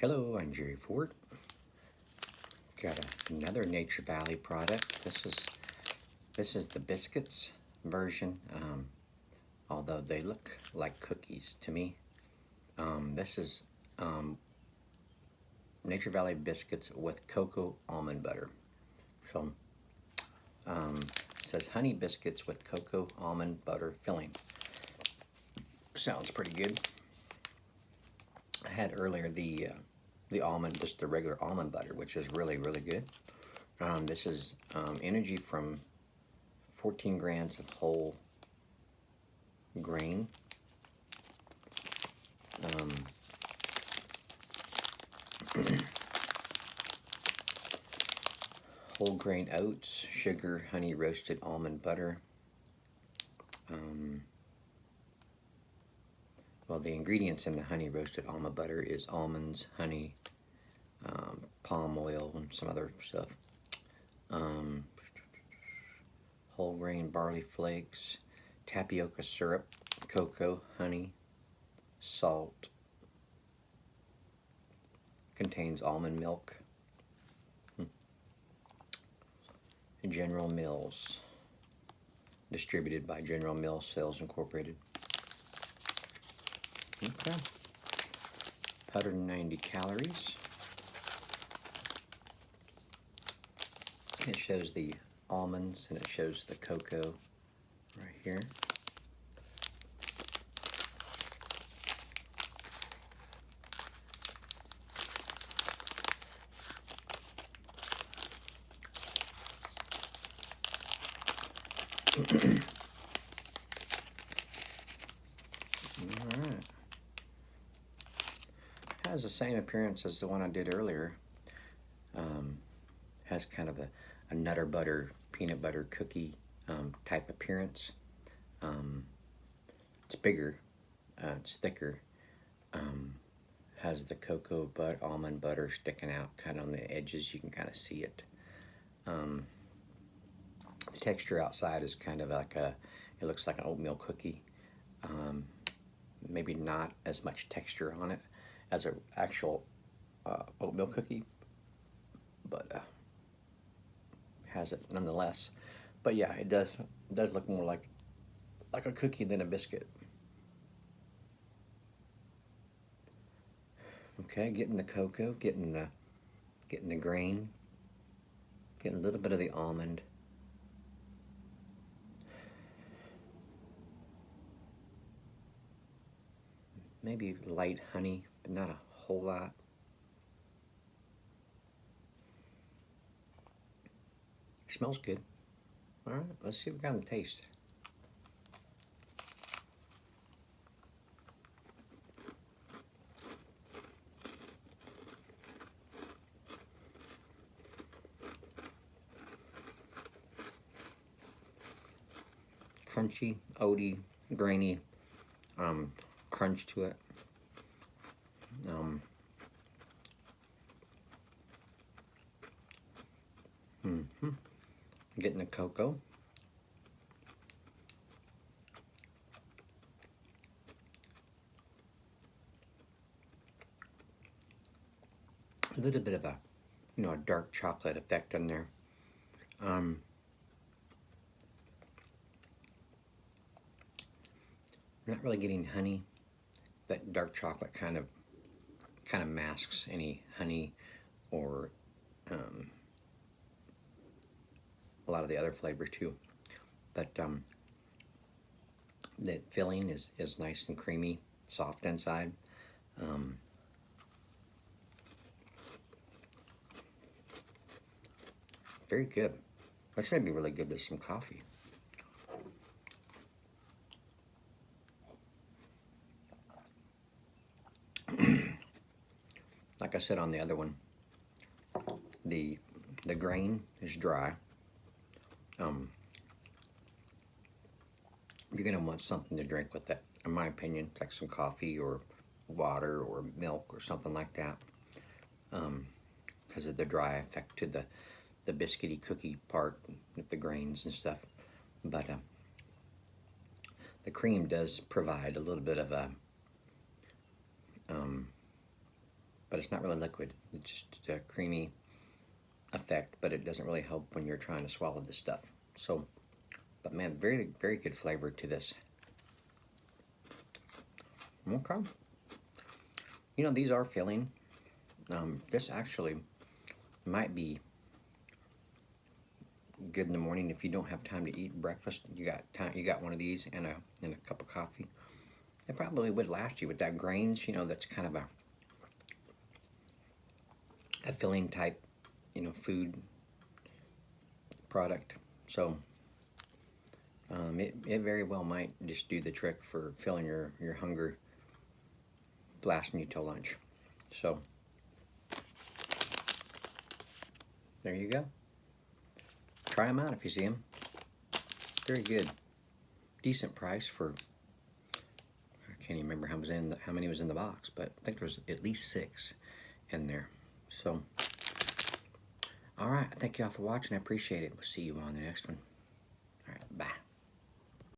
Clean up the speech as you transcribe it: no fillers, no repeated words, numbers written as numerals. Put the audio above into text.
Hello, I'm Jerry Ford. Got another Nature Valley product. This is the Biscuits version, although they look like cookies to me. This is Nature Valley Biscuits with cocoa almond butter. So it says honey biscuits with cocoa almond butter filling. Sounds pretty good. I had earlier the almond, just the regular almond butter, which is really good. This is energy from 14 grams of whole grain. Whole grain oats, sugar, honey roasted almond butter. Well, the ingredients in the honey roasted almond butter is almonds, honey, palm oil, and some other stuff. Whole grain barley flakes, tapioca syrup, cocoa, honey, salt. Contains almond milk. General Mills. Distributed by General Mills Sales Incorporated. Okay. 190 calories. It shows the almonds and it shows the cocoa right here. All right. Has the same appearance as the one I did earlier. Has kind of a nutter butter, peanut butter cookie type appearance. It's bigger, it's thicker. Has the cocoa almond butter sticking out kind of on the edges. You can kind of see it. The texture outside is kind of like it looks like an oatmeal cookie. Maybe not as much texture on it as an actual oatmeal cookie, but has it nonetheless. But yeah, it does look more like a cookie than a biscuit. Okay, getting the cocoa, getting the grain, getting a little bit of the almond. Maybe light honey, but not a whole lot. Smells good. All right, let's see what we got on the taste. Crunchy, oaty, grainy, crunch to it. Getting the cocoa. A little bit of a dark chocolate effect in there. Not really getting honey. That dark chocolate kind of masks any honey or a lot of the other flavors too. But the filling is nice and creamy, soft inside. Very good. That's gonna be really good with some coffee. Like I said on the other one, the grain is dry. You're gonna want something to drink with it. In my opinion, like some coffee or water or milk or something like that, because of the dry effect to the biscuity cookie part with the grains and stuff. But the cream does provide a little bit of a but it's not really liquid. It's just a creamy effect, but it doesn't really help when you're trying to swallow this stuff. So, but man, very, very good flavor to this. Okay. You know, these are filling. This actually might be good in the morning if you don't have time to eat breakfast. You got time. You got one of these and a cup of coffee. It probably would last you with that grains. You know, that's kind of a filling type, you know, food product. So it very well might just do the trick for filling your hunger, lasting you till lunch. So there you go. Try them out if you see them. Very good. Decent price for, I can't even remember how many was in the box, but I think there was at least 6 in there. So, all right. Thank you all for watching. I appreciate it. We'll see you on the next one. All right. Bye.